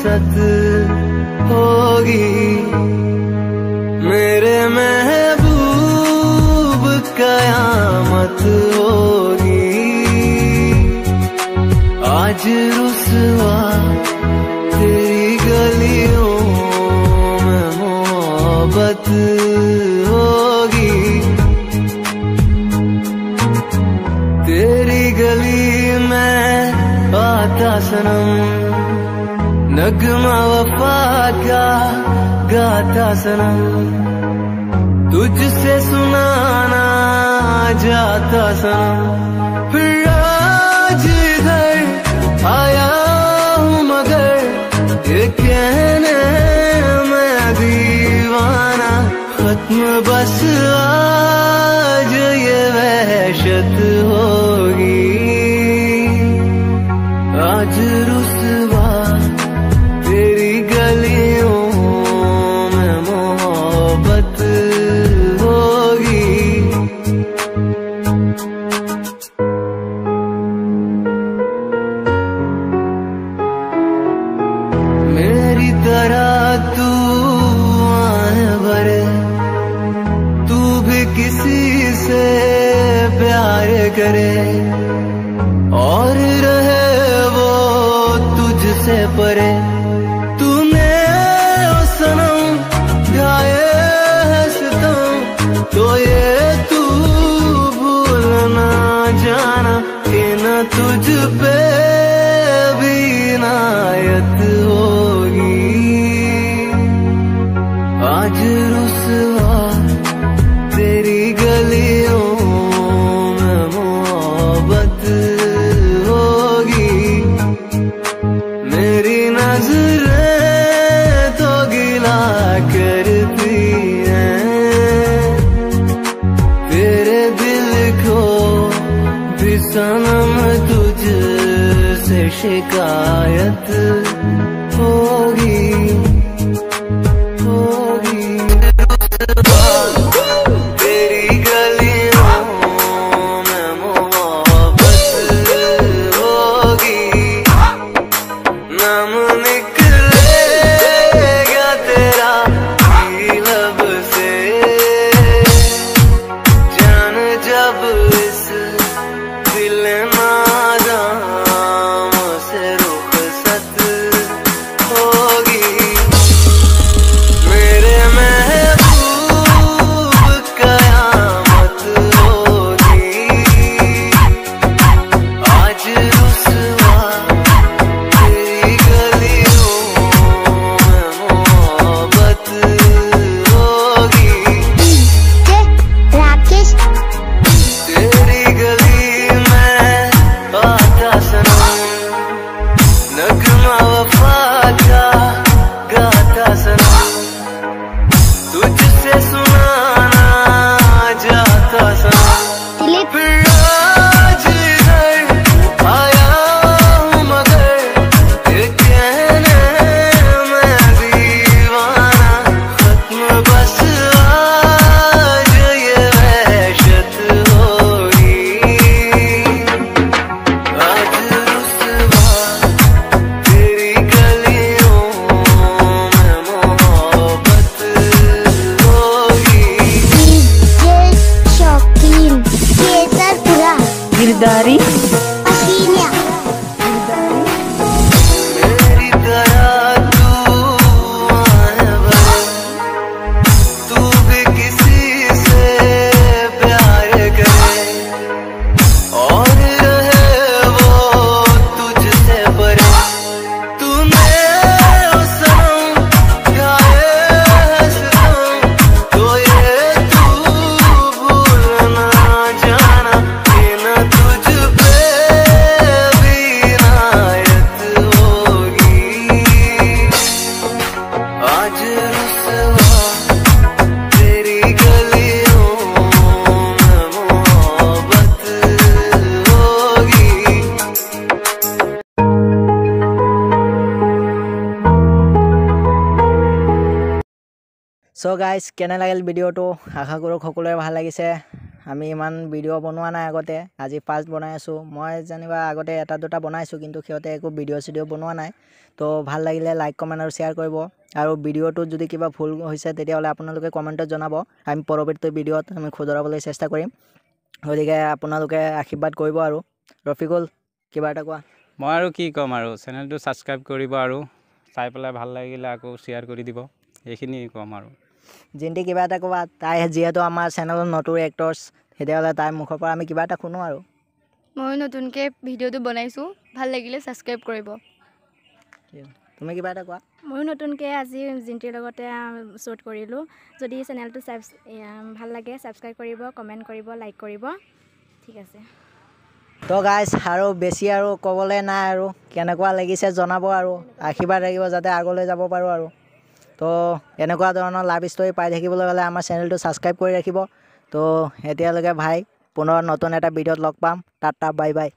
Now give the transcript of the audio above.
रुखसत होगी। मेरे महबूब कयामत होगी। आज रुसवा तेरी गलियों में मोहब्बत होगी। तेरी गली में आता सनम नगमा वफा का गाता सनम। तुझसे सुनाना जाता सनम। फिर आज इधर आया हूँ मगर ये कहने मैं दीवाना। खत्म बस आज ये वहशत होगी। आज रुसवा तेरी गलियों में मोहब्बत होगी। मेरी तरह तू आए भरे, तू भी किसी से प्यार करे और रहे वो तुझसे परे। तूने ओ सनम गाए है सितम, तो ये तू भूल ना जाना कि न तुझ पे भी इनायत होगी। आज रुसवा तेरी गलियों में मोहब्बत होगी। मेरी नजरें तो गिला करती हैं, तेरे दिल को भी सनम तुझसे शिकायत होगी। तेरी गलियों में मोहब्बत होगी। नाम निकलेगा तेरा लब से, जान जब इस दिल नादाम से रुखसत होगी। मेरे महबूब कयामत होगी। आज रुसवा तेरी गलियों में मोहब्बत होगी। राकेश तेरी गली में आता सनम नगमा वफा का गाता सनम। तुझसे सुनाना जाता सनम। दिलीप फिर आज इधर आया हूँ मगर ये कहने मैं दीवाना। खत्म बस आज ये वहशत होगी। आज रुसवा तेरी गलियों में मोहब्बत होगी। डीजे शौकीन केसरपुरा गिरदारी पसीनिया मेरी तरह तू आए भरे, तू भी किसी से प्यार करे और रहे वो तुझसे परे। तूने ओ सनम गाए है सितम, तो ये तू भूल ना जाना कि न तुझ पे भी इनायत होगी। आज रुसवा तेरी गलियों में मोहब्बत होगी। सो गाइस, केने লাগিল ভিডিওটো? আশা কৰোঁ সকলোৰে ভাল লাগিছে আমি ইমান ভিডিঅ' বনোৱা নাই আগতে আজি ফাৰ্ষ্ট বনাই আছোঁ মই জানিবা আগতে এটা দুটা বনাইছোঁ কিন্তু সিহঁতে একো ভিডিঅ' বনোৱা নাই তো ভাল লাগিলে লাইক কমেণ্ট আৰু শ্বেয়াৰ কৰিব আৰু ভিডিঅ'টোত যদি কিবা ভুল হৈছে তেতিয়াহ'লে আপোনালোকে কমেণ্টত জনাব আমি পৰৱৰ্তী ভিডিঅ'ত আমি শুধৰাবলৈ চেষ্টা কৰিম গতিকে আপোনালোকে আশীৰ্বাদ কৰিব আৰু ৰফিকুল কিবা এটা কোৱা মই আৰু কি ক'ম আৰু চেনেলটো ছাবস্ক্ৰাইব কৰিব আৰু চাই পেলাই ভাল লাগিলে আকৌ শ্বেয়াৰ কৰি দিব এইখিনি ক'ম আৰু জিন্তি কিবা এটা ক'বা তাই যিহেতু আমাৰ চেনেলত নতুন এক্টৰ্ছ তেতিয়াহ'লে তাইৰ মুখৰ পৰা আমি কিবা এটা শুনো আৰু মই নতুনকৈ ভিডিঅ'টো বনাইছোঁ ভাল লাগিলে ছাবস্ক্ৰাইব কৰিব তুমি কিবা এটা কোৱা ময়ো নতুনকৈ আজি জিন্তিৰ লগতে শ্বুট কৰিলোঁ যদি চেনেলটো ভাল লাগে ছাবস্ক্ৰাইব কৰিব কমেণ্ট কৰিব লাইক কৰিব ঠিক আছে তো গাইজ আৰু বেছি আৰু ক'বলৈ নাই আৰু কেনেকুৱা লাগিছে জনাব আৰু আশীৰ্বাদ লাগিব যাতে আগলৈ যাব পাৰোঁ আৰু তো এনেকুৱা ধৰণৰ লাভ ষ্টৰি পাই থাকিবলৈ হ'লে আমাৰ চেনেলটো ছাবস্ক্ৰাইব কৰি ৰাখিব তো এতিয়ালৈকে ভাই পুনৰ নতুন এটা ভিডিঅ'ত লগ পাম টাটা বাই বাই